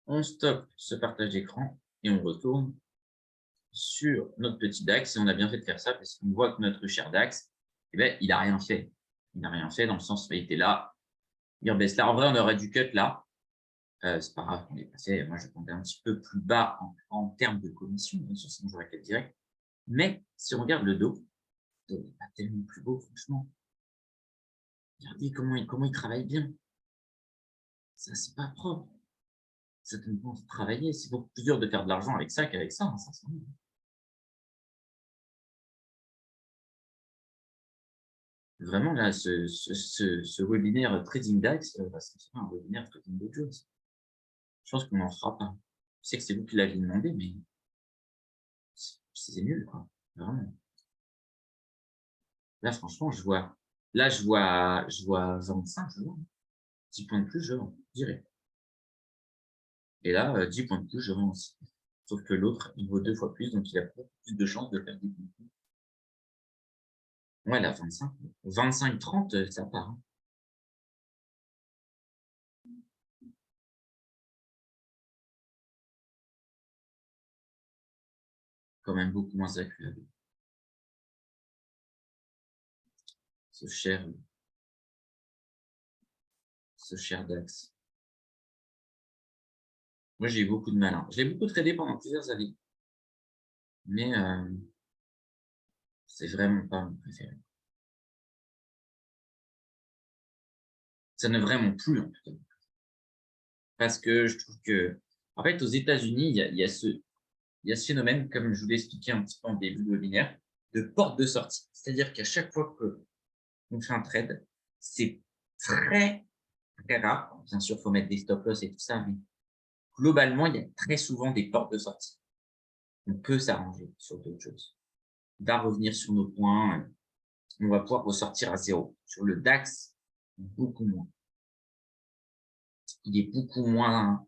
on stoppe ce partage d'écran et on retourne sur notre petit DAX. Et on a bien fait de faire ça parce qu'on voit que notre cher DAX, eh ben, il n'a rien fait. Il n'a rien fait dans le sens où il était là. Il rebaisse là. En vrai, on aurait dû cut là. C'est pas grave, on est passé. Moi, je comptais un petit peu plus bas en termes de commission, bien sûr, sinon j'aurais cut direct. Mais si on regarde le dos, il n'est pas tellement plus beau, franchement. Regardez comment il travaille bien. Ça, c'est pas propre. Ça te demande de travailler. C'est beaucoup plus dur de faire de l'argent avec ça qu'avec ça, hein, sincèrement. Vraiment, là, ce webinaire Trading DAX, c'est un webinaire Trading Dow Jones. Je pense qu'on n'en fera pas. Je sais que c'est vous qui l'aviez demandé, mais c'est nul, quoi. Vraiment. Là, franchement, je vois 25, je vois. 10 points de plus, je vends, direct. Et là, 10 points de plus, je vends aussi. Sauf que l'autre, il vaut 2 fois plus, donc il a plus de chances de faire des points de plus. Ouais, là, 25. 25-30, ça part. Hein. Quand même beaucoup moins agréable. Ce cher DAX. Moi, j'ai eu beaucoup de mal. Hein. Je l'ai beaucoup tradé pendant plusieurs années. Mais c'est vraiment pas mon préféré. Ça n'est vraiment plus, en tout cas. Parce que je trouve que, en fait, aux États-Unis, il y a ce phénomène, comme je vous l'ai expliqué un petit peu en début de webinaire, de porte de sortie. C'est-à-dire qu'à chaque fois qu'on fait un trade, c'est très, très rare. Bien sûr, il faut mettre des stop-loss et tout ça, mais globalement, il y a très souvent des portes de sortie. On peut s'arranger sur d'autres choses. On va revenir sur nos points. On va pouvoir ressortir à zéro. Sur le DAX, beaucoup moins. Il est beaucoup moins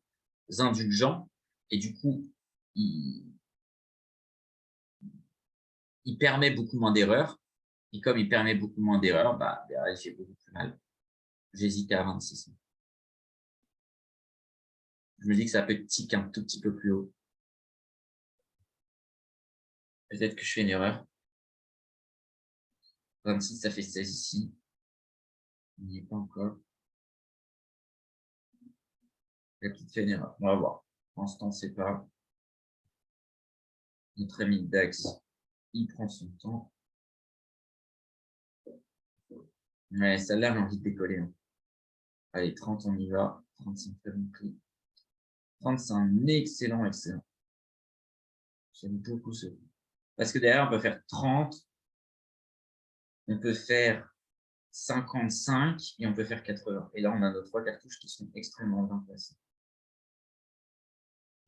indulgent et du coup, il permet beaucoup moins d'erreurs. Et comme il permet beaucoup moins d'erreurs, bah, j'ai beaucoup plus mal. J'hésitais à 26. Je me dis que ça peut tick un tout petit peu plus haut. Peut-être que je fais une erreur. 26, ça fait 16 ici. Il n'y est pas encore. J'ai peut-être fait une erreur. On va voir. Pour l'instant, c'est pas. Notre ami DAX, il prend son temps. Mais celle-là, j'ai envie de décoller. Hein. Allez, 30, on y va. 35, très bon prix. 30, c'est un excellent. J'aime beaucoup ce prix. Parce que derrière, on peut faire 30. On peut faire 55 et on peut faire 80. Et là, on a nos 3 cartouches qui sont extrêmement bien placées.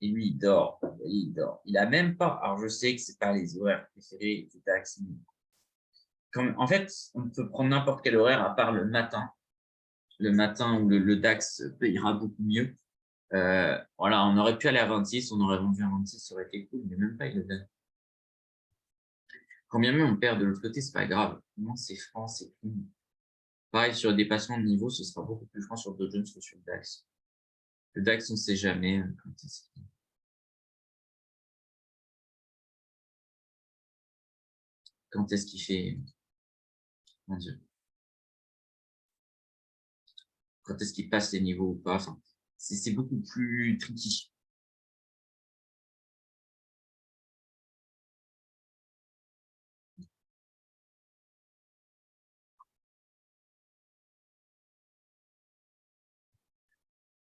Et lui, il dort. Il dort. Il a même pas. Alors, je sais que c'est pas les horaires préférés du DAX. En fait, on peut prendre n'importe quel horaire à part le matin. Le matin où le DAX ira beaucoup mieux. Voilà, on aurait pu aller à 26, on aurait vendu à 26, ça aurait été cool, mais même pas, il le donne. Quand bien même on perd de l'autre côté, c'est pas grave. Au moins, c'est franc, c'est clean. Pareil, sur le dépassement de niveau, ce sera beaucoup plus franc sur Dow Jones que sur le DAX. Le DAX, on ne sait jamais. Quand est-ce qu'il fait. Mon Dieu. Quand est-ce qu'il passe les niveaux ou pas. Enfin, c'est beaucoup plus tricky.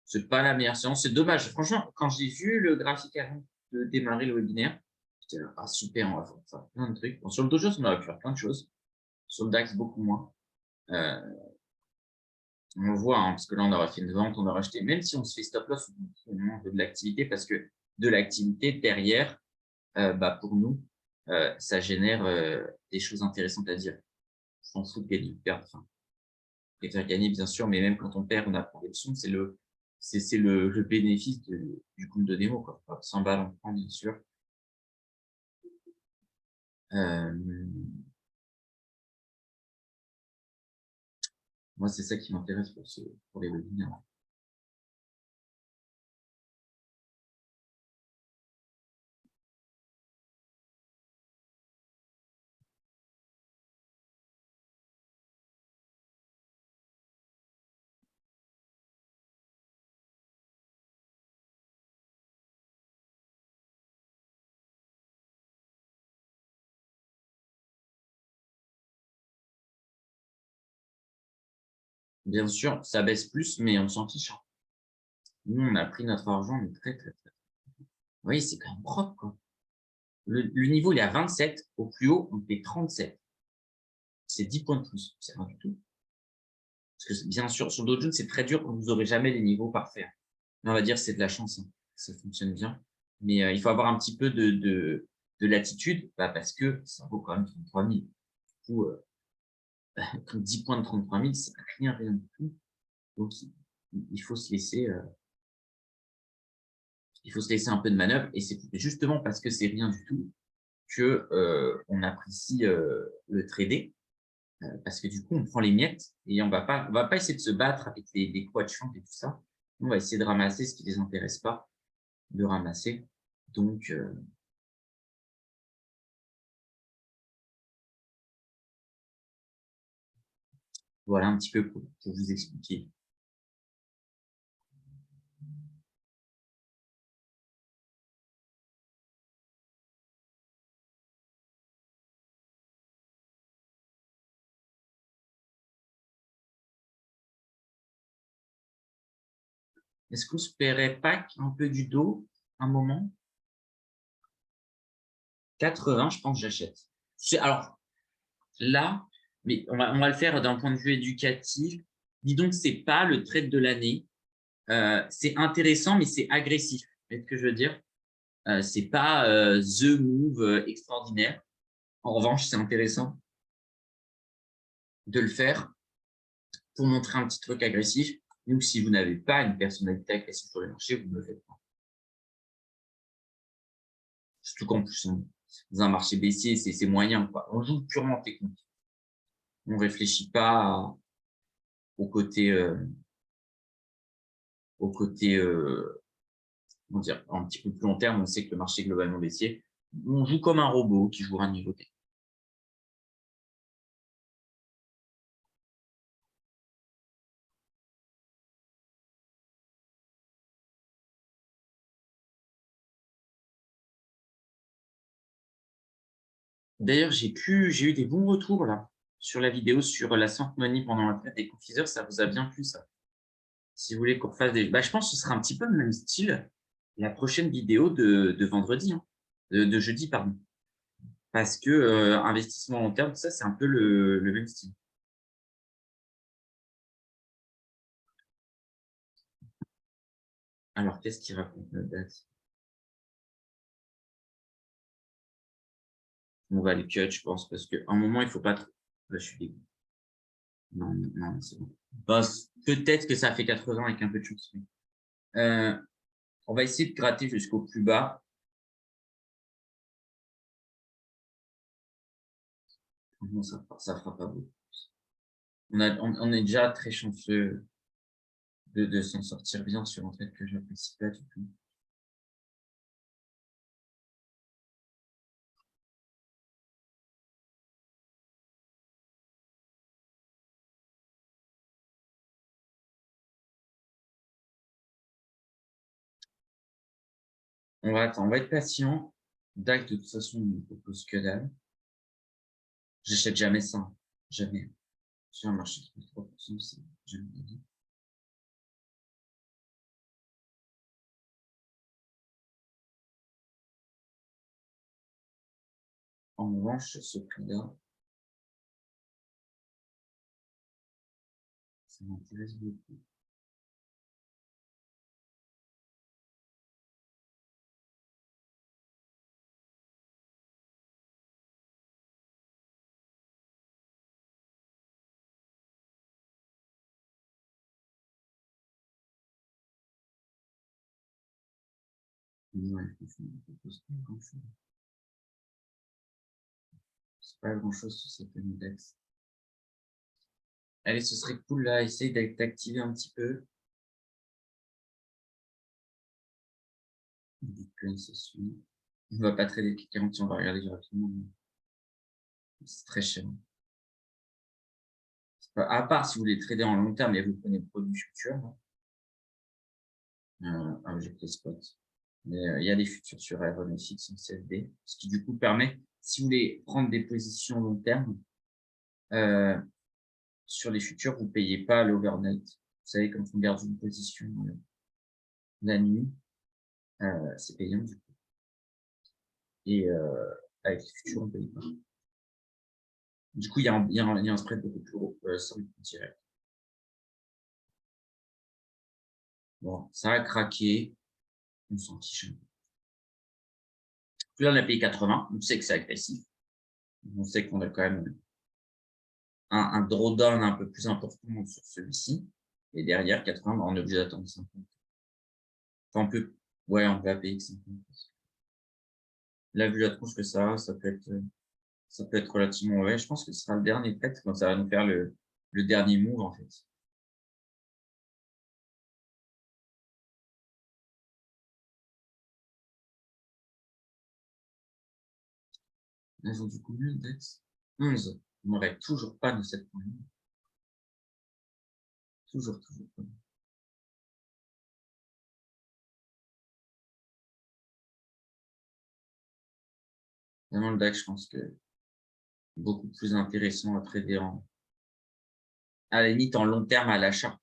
C'est pas la meilleure séance. C'est dommage. Franchement, quand j'ai vu le graphique avant de démarrer le webinaire, j'étais là, ah, super, on va faire plein de trucs. Bon, sur le Dojo, on aurait pu faire plein de choses. Sur le DAX, beaucoup moins. On voit, hein, parce que là, on aura fait une vente, on aura acheté. Même si on se fait stop loss, on veut de l'activité parce que de l'activité derrière, pour nous, ça génère des choses intéressantes à dire. On s'en fout de gagner ou perdre. Enfin, on préfère gagner, bien sûr, mais même quand on perd, on apprend des leçons. C'est le bénéfice du compte de démo, quoi. 100 balles, on prend, bien sûr. Moi, c'est ça qui m'intéresse pour les webinaires. Bien sûr, ça baisse plus, mais on s'en fiche, hein. Nous, on a pris notre argent, mais très, très, très. Oui, c'est quand même propre, quoi. Le niveau, il est à 27. Au plus haut, on fait 37. C'est 10 points de plus. C'est rien du tout. Parce que, bien sûr, sur Dow Jones, c'est très dur. Vous n'aurez jamais les niveaux parfaits. On va dire que c'est de la chance, hein. Ça fonctionne bien. Mais il faut avoir un petit peu de latitude, parce que ça vaut quand même 33 000. Du coup, 10 points de 33 000, c'est rien, rien du tout. Donc, il faut se laisser un peu de manœuvre. Et c'est justement parce que c'est rien du tout que on apprécie le trader. Parce que du coup, on prend les miettes et on va pas essayer de se battre avec les coups de champ et tout ça. On va essayer de ramasser ce qui les intéresse pas de ramasser. Donc, voilà un petit peu pour vous expliquer. Est-ce qu'on se paierait pas un peu du dos un moment? 80, je pense que j'achète. Alors, là, mais on va le faire d'un point de vue éducatif. Dis donc, c'est pas le trade de l'année. C'est intéressant, mais c'est agressif. C'est ce que je veux dire. C'est pas the move extraordinaire. En revanche, c'est intéressant de le faire pour montrer un petit truc agressif. Donc, si vous n'avez pas une personnalité agressive sur le marché, vous ne le faites pas. Surtout qu'en plus, dans un marché baissier, c'est moyen, quoi. On joue purement technique. On ne réfléchit pas au côté, comment dire, un petit peu plus long terme. On sait que le marché est globalement baissier. On joue comme un robot qui jouera à niveau T. D'ailleurs, j'ai eu des bons retours là sur la vidéo sur la Smart Money pendant la traite des confiseurs. Ça vous a bien plu, ça? Si vous voulez qu'on refasse des… je pense que ce sera un petit peu le même style la prochaine vidéo de vendredi, hein, de jeudi, pardon. Parce que investissement long terme, ça, c'est un peu le même style. Alors, qu'est-ce qu'il raconte notre date? On va le cut, je pense, parce qu'à un moment, il ne faut pas trop… Là, je suis dégoûté. Non, non, c'est bon. Peut-être que ça fait 80 avec un peu de chance. On va essayer de gratter jusqu'au plus bas. Non, ça ne fera pas beaucoup. On est déjà très chanceux de s'en sortir bien sur un fait que je n'apprécie pas du tout. On va attendre, on va être patient. DAX, de toute façon, il ne propose que dalle. J'achète jamais ça, hein. Jamais. Sur un marché qui fait 3%, c'est jamais de la vie. En revanche, ce prix-là, ça m'intéresse beaucoup. Ouais, franchement, il propose pas grand-chose. C'est pas grand-chose sur cette année DAX. Allez, ce serait cool là, essaye d'activer un petit peu. Bitcoin, ça suit. On va pas trader le CAC 40, on va regarder rapidement. C'est très cher. À part si vous voulez trader en long terme et vous prenez le produit futur, avec les spots. Mais il y a des futurs sur RNFX en CFD, ce qui du coup permet, si vous voulez prendre des positions long terme, sur les futurs, vous ne payez pas l'overnight. Vous savez, quand on garde une position la nuit, c'est payant du coup. Et avec les futurs, on ne paye pas. Du coup, il y a un spread beaucoup plus gros sur le direct. Bon, ça a craqué. On s'en fiche un peu. Là, on a payé 80. On sait que c'est agressif. On sait qu'on a quand même un drawdown un peu plus important sur celui-ci. Et derrière, 80, on est obligé d'attendre 50. Enfin, on peut, ouais, on peut payer 50. Là, vu la tronche que ça peut être relativement, ouais, je pense que ce sera le dernier peut-être, quand ça va nous faire le dernier move, en fait. Là, ils ont du combien de DEX 11. On n'aurait toujours pas de cette poignée. Toujours pas. Vraiment, le DAX, je pense que beaucoup plus intéressant à trader à la limite en long terme à l'achat.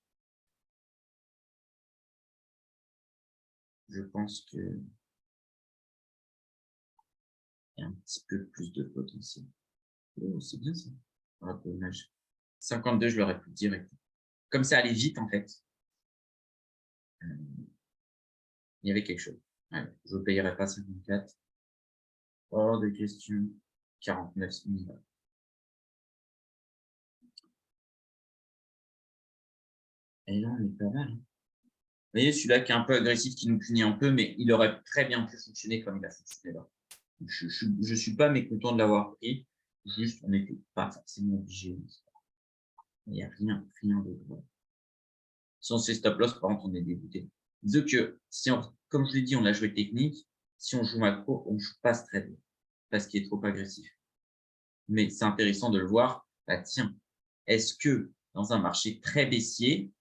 Je pense que il y a un petit peu plus de potentiel. Oh, c'est bien ça. Ah, dommage. 52, je l'aurais pu direct. Comme ça allait vite, en fait, il y avait quelque chose. Ouais, je ne payerais pas 54. Hors de question. 49 000. Et là, on est pas mal, hein. Vous voyez, celui-là qui est un peu agressif, qui nous punit un peu, mais il aurait très bien pu fonctionner comme il a fonctionné là. Je suis pas mécontent de l'avoir pris. Juste, on n'était pas forcément obligé. Il n'y a rien de. Si on se fait stop loss, par contre, on est dégoûté. Disons que, si on, comme je l'ai dit, on a joué technique. Si on joue macro, on ne joue pas ce trade parce qu'il est trop agressif. Mais c'est intéressant de le voir. Bah, tiens, est-ce que dans un marché très baissier,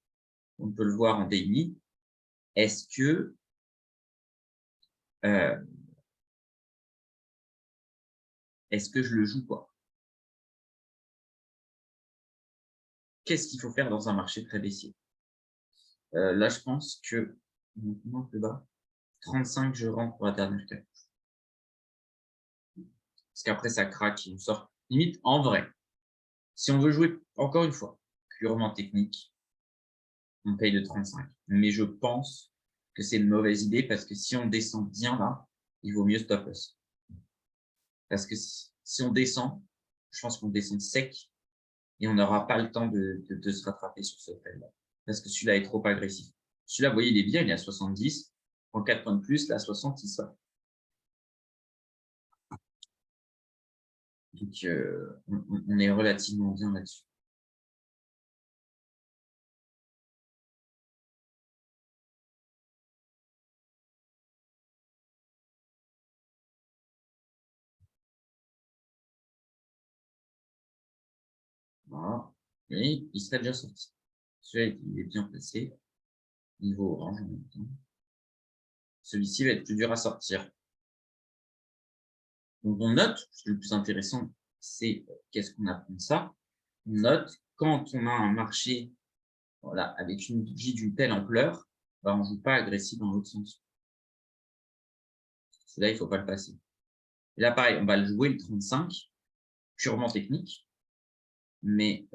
on peut le voir en daily, est-ce que euh, je le joue quoi? Qu'est-ce qu'il faut faire dans un marché très baissier? Là, je pense que un peu bas, 35, je rentre pour la dernière carte. Parce qu'après, ça craque, il me sort. Limite, en vrai, si on veut jouer, encore une fois, purement technique, on paye de 35. Mais je pense que c'est une mauvaise idée parce que si on descend bien là, il vaut mieux stop loss. Parce que si on descend, je pense qu'on descend sec et on n'aura pas le temps de se rattraper sur ce trade-là. Parce que celui-là est trop agressif. Celui-là, vous voyez, il est bien, il est à 70. En 4 points de plus, là, 60, il sort. Donc, on est relativement bien là-dessus. Voilà. Et il serait déjà sorti. Celui-là, il est bien placé. Niveau orange en même temps. celui-ci va être plus dur à sortir. Donc, on note, le plus intéressant, c'est qu'est-ce qu'on apprend de ça? On note quand on a un marché voilà, avec une bougie d'une telle ampleur, on ne joue pas agressif dans l'autre sens. Là, il ne faut pas le passer. Et là, pareil, on va le jouer le 35, purement technique, mais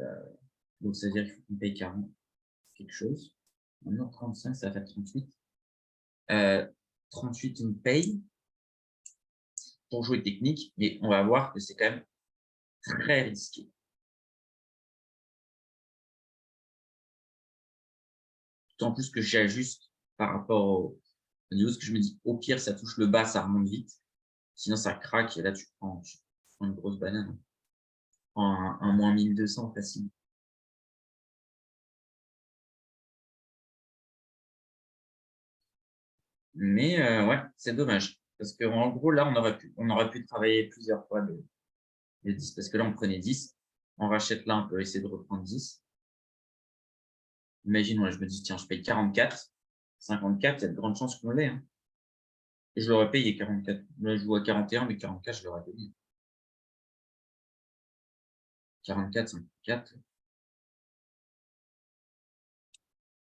donc ça veut dire qu'il faut qu'on paye 40 quelque chose. Maintenant, 35, ça va faire 38. 38, on paye pour jouer technique, mais on va voir que c'est quand même très risqué. D'autant plus que j'ajuste par rapport au niveau, ce que je me dis, au pire, ça touche le bas, ça remonte vite. Sinon, ça craque et là, tu prends une grosse banane. Tu prends un moins 1200 facile. Mais ouais, c'est dommage. Parce qu'en gros, là, on aurait pu travailler plusieurs fois les 10. Parce que là, on prenait 10. On rachète là, on peut essayer de reprendre 10. Imagine, ouais, je me dis, tiens, je paye 44. 54, il y a de grandes chances qu'on l'ait. Hein. Et je l'aurais payé 44. Là, je joue à 41, mais 44, je l'aurais payé. 44, 54.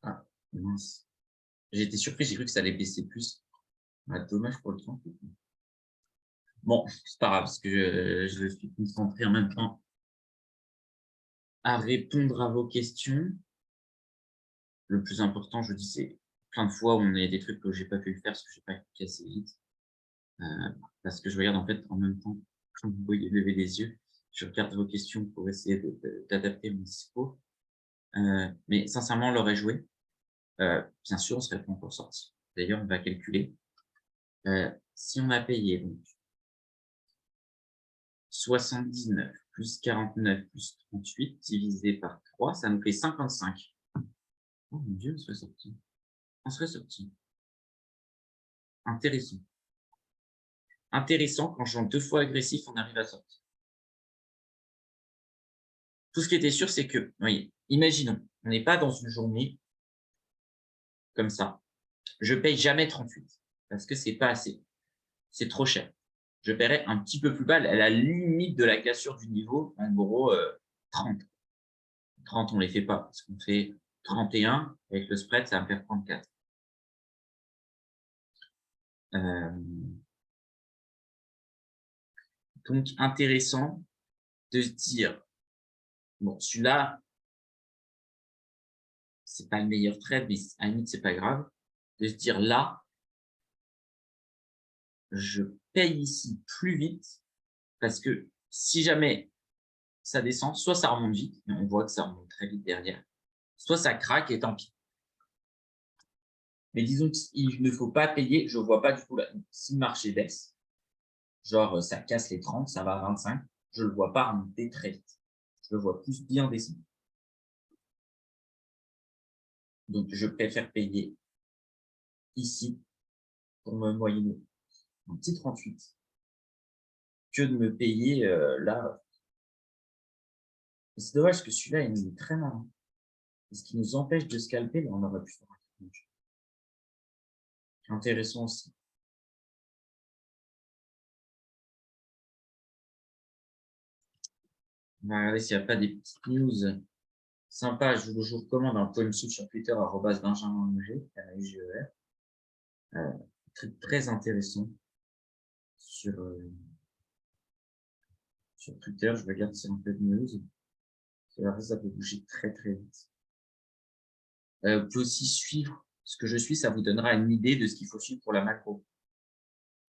Ah, mince. J'ai été surpris, j'ai cru que ça allait baisser plus. Ah, dommage pour le temps. Bon, c'est pas grave, parce que je suis concentré en même temps à répondre à vos questions. Le plus important, je dis, c'est plein de fois où on a des trucs que j'ai pas pu le faire parce que j'ai pas cliqué assez vite. Parce que je regarde en fait en même temps, quand vous voyez lever les yeux, je regarde vos questions pour essayer d'adapter mon discours. Mais sincèrement, on l'aurait joué. Bien sûr, on serait pas encore sorti. D'ailleurs, on va calculer. Si on a payé donc 79 plus 49 plus 38 divisé par 3, ça nous fait 55. Oh mon Dieu, on serait sorti. On serait sorti. Intéressant. Intéressant, quand je joue 2 fois agressif, on arrive à sortir. Tout ce qui était sûr, c'est que, voyez, imaginons, on n'est pas dans une journée comme ça. Je paye jamais 38 parce que c'est pas assez. C'est trop cher. Je paierais un petit peu plus bas, à la limite de la cassure du niveau, en gros 30. 30, on les fait pas parce qu'on fait 31 avec le spread, ça va me faire 34. Donc, intéressant de se dire, bon, celui-là, c'est pas le meilleur trade, mais à la limite, c'est pas grave. De se dire là, je paye ici plus vite parce que si jamais ça descend, soit ça remonte vite, mais on voit que ça remonte très vite derrière, soit ça craque et tant pis. Mais disons qu'il ne faut pas payer, je ne vois pas du tout là. Si le marché baisse, genre ça casse les 30, ça va à 25, je ne le vois pas remonter très vite. Je le vois plus bien descendre. Donc, je préfère payer ici pour me moyenner un petit 38 que de me payer là. C'est dommage que celui-là, il est très malin. Ce qui nous empêche de scalper, là, on aurait pu faire un truc. Intéressant aussi. On va regarder s'il n'y a pas des petites news sympas. Je vous recommande un point sur Twitter, @benjamin Auger, très intéressant sur, sur Twitter. Je regarde si on fait de news. Ça peut bouger très vite. Vous pouvez aussi suivre ce que je suis, ça vous donnera une idée de ce qu'il faut suivre pour la macro.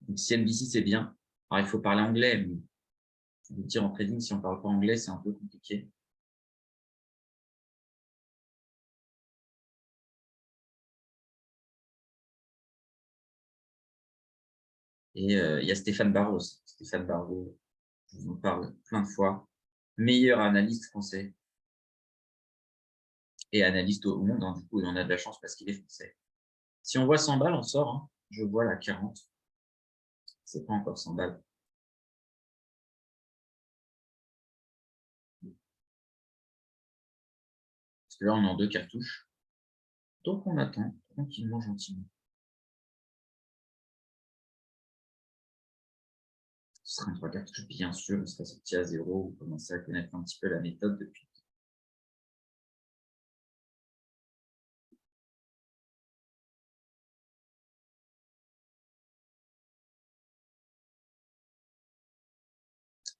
Donc, CNBC, c'est bien. Alors, il faut parler anglais, mais je vous dire en trading, si on ne parle pas anglais, c'est un peu compliqué. Et il y a Stéphane Barros. Stéphane Barros, je vous en parle plein de fois. Meilleur analyste français et analyste au monde. Hein, du coup, il en a de la chance parce qu'il est français. Si on voit 100 balles, on sort. Hein. Je vois la 40. C'est pas encore 100 balles. Parce que là, on est en 2 cartouches. Donc, on attend tranquillement, gentiment. sera un 3/4 touche, bien sûr, on sera sorti à 0, vous commencez à connaître un petit peu la méthode depuis.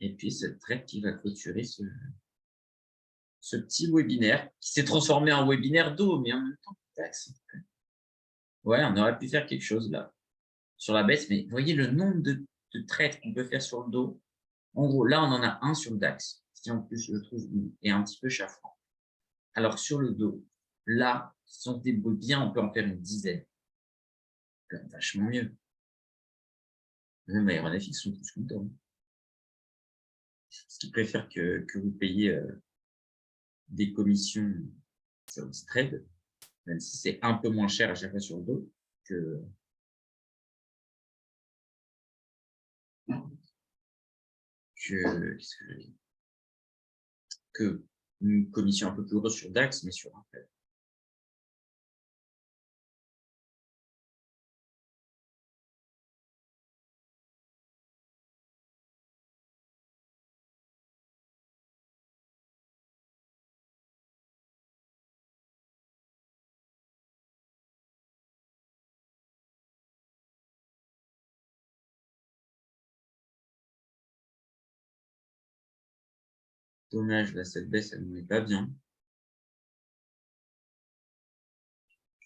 Et puis, cette trade qui va clôturer ce petit webinaire qui s'est transformé en webinaire d'eau, mais en même temps, DAX. Ouais, on aurait pu faire quelque chose là, sur la baisse, mais vous voyez le nombre de trades qu'on peut faire sur le dos. En gros, là, on en a un sur le DAX, qui en plus, je le trouve, est un petit peu chafouin. Alors, sur le dos, là, si on se débrouille bien, on peut en faire une dizaine. C'est quand même vachement mieux. Même Aeronefix sont tous contents. Parce qu'ils préfèrent que vous payiez des commissions sur le trade, même si c'est un peu moins cher à chaque fois sur le dos, que qu'est-ce que je veux dire, que une commission un peu plus grosse sur DAX, mais sur un fait. Dommage, là, cette baisse, elle ne met pas bien.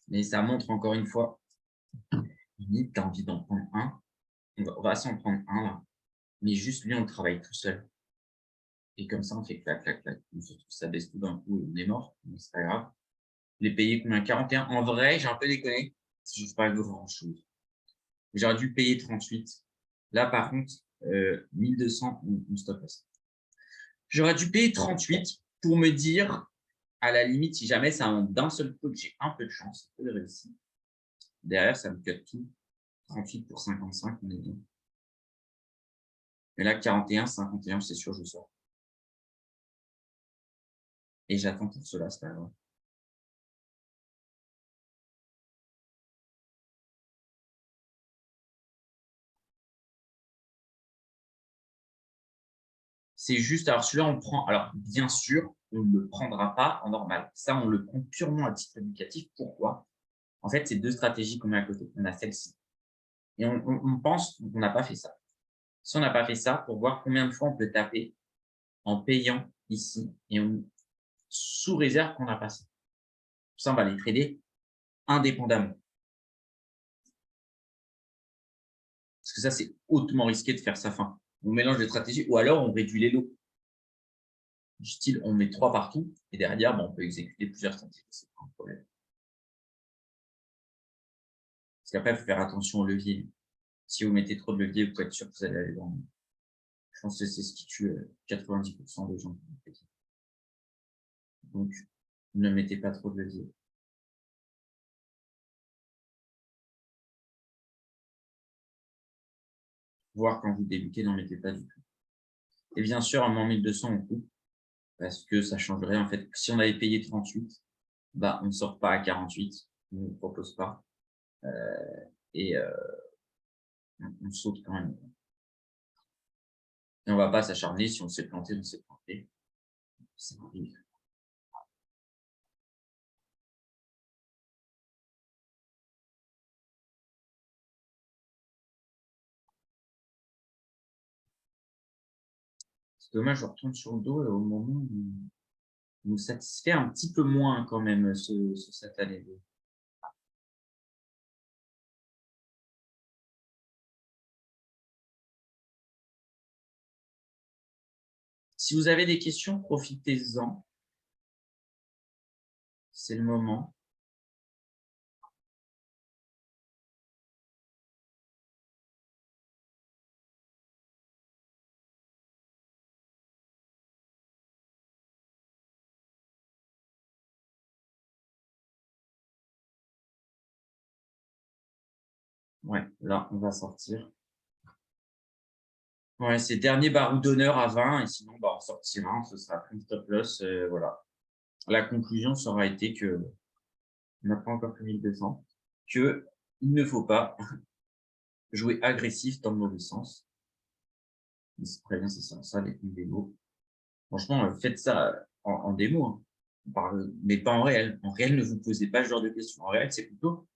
Mais ça montre encore une fois, limite, tu as envie d'en prendre un. On va s'en prendre un là. Mais juste lui, on travaille tout seul. Et comme ça, on fait clac, clac, clac. Surtout ça baisse tout d'un coup, on est mort. Mais c'est pas grave. Les payer combien? 41. En vrai, j'ai un peu déconné. Je ne fais pas grand-chose. J'aurais dû payer 38. Là, par contre, 1200, on stoppe ça. J'aurais dû payer 38 pour me dire, à la limite, si jamais ça monte d'un seul coup, que j'ai un peu de chance, un peu de réussite. Derrière, ça me cut tout. 38 pour 55, on est bien. Mais là, 41, 51, c'est sûr, je sors. Et j'attends pour cela, c'est pas grave. C'est juste, alors celui-là, on le prend. Alors, bien sûr, on ne le prendra pas en normal. Ça, on le prend purement à titre éducatif. Pourquoi? En fait, c'est deux stratégies qu'on met à côté. On a celle-ci. Et on pense qu'on n'a pas fait ça. Si on n'a pas fait ça, pour voir combien de fois on peut taper en payant ici et sous réserve qu'on a passé. Ça, on va les trader indépendamment. Parce que ça, c'est hautement risqué de faire ça. Fin. On mélange les stratégies ou alors on réduit les lots. Du style, on met 3 partout et derrière, on peut exécuter plusieurs stratégies. C'est pas un problème. Parce qu'après, il faut faire attention au levier. Si vous mettez trop de levier, vous pouvez être sûr que vous allez aller dans. Je pense que c'est ce qui tue 90% des gens. Donc, ne mettez pas trop de levier. Voire quand vous débutez, n'en mettez pas du tout. Et bien sûr, à moins 1200, on coupe. Parce que ça changerait, en fait. Si on avait payé 38, on ne sort pas à 48. On ne propose pas. Et on saute quand même. Et on ne va pas s'acharner. Si on s'est planté, on s'est planté. Ça arrive. C'est dommage, je retourne sur le dos au moment où nous satisfait un petit peu moins quand même cette année. Si vous avez des questions, profitez-en. C'est le moment. Ouais, là, on va sortir. Ouais, c'est dernier barreau d'honneur à 20 et sinon, on sortira. Ce sera plus stop loss. Voilà. La conclusion, ça aura été que on n'a pas encore fait 1200, qu'il ne faut pas jouer agressif dans le mauvais sens. C'est très bien, c'est ça, les démos. Franchement, faites ça en démo, hein. Mais pas en réel. En réel, ne vous posez pas ce genre de questions. En réel, c'est plutôt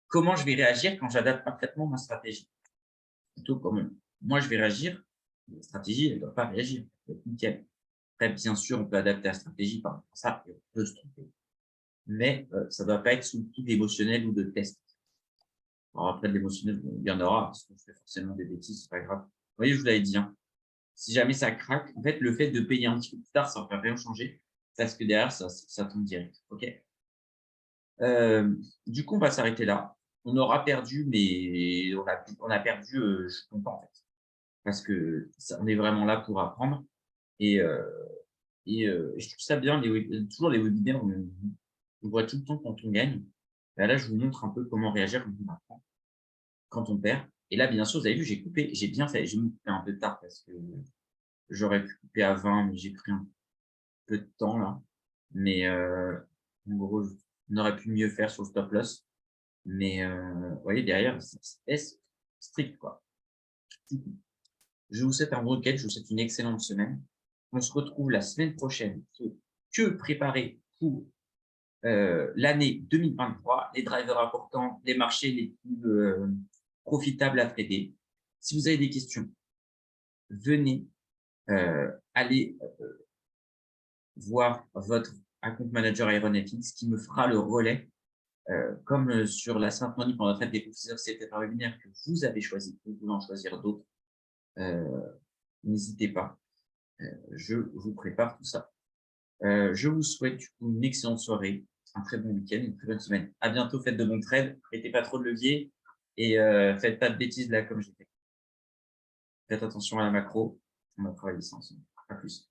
comment je vais réagir quand j'adapte parfaitement ma stratégie. Plutôt comme moi, je vais réagir, la stratégie, elle ne doit pas réagir. Elle doit être nickel. Après, bien sûr, on peut adapter la stratégie par rapport à ça, et on peut se tromper. Mais ça ne doit pas être sous le coup d'émotionnel ou de test. Alors après, de l'émotionnel, il y en aura, parce qu'on fait forcément des bêtises, c'est pas grave. Vous voyez, je vous l'avais dit, hein, si jamais ça craque, en fait, le fait de payer un petit peu plus tard, ça ne va rien changer, parce que derrière, ça tombe direct. OK. Du coup, on va s'arrêter là. On aura perdu, mais on a perdu, je suis content, en fait, parce que on est vraiment là pour apprendre. Et, je trouve ça bien, toujours les webinaires, on voit tout le temps quand on gagne. Bah, là, je vous montre un peu comment réagir quand on apprend, quand on perd. Et là, bien sûr, vous avez vu, j'ai coupé, j'ai bien fait. J'ai coupé un peu tard parce que j'aurais pu couper à 20, mais j'ai pris un peu de temps là. Mais en gros, on aurait pu mieux faire sur le stop loss. Mais vous voyez, derrière, c'est strict, quoi. Je vous souhaite un bon week-end, je vous souhaite une excellente semaine. On se retrouve la semaine prochaine pour que préparer pour l'année 2023, les drivers importants, les marchés les plus profitables à trader. Si vous avez des questions, venez aller voir votre account manager Aeronautics qui me fera le relais, comme sur la Smart Money pour la traite des professeurs, c'était par webinaire que vous avez choisi, vous pouvez en choisir d'autres. N'hésitez pas, je vous prépare tout ça. Je vous souhaite du coup une excellente soirée, un très bon week-end, une très bonne semaine. À bientôt, faites de bons trades, mettez pas trop de levier et faites pas de bêtises là comme j'ai fait. Faites attention à la macro, on va travailler ça ensemble. À plus.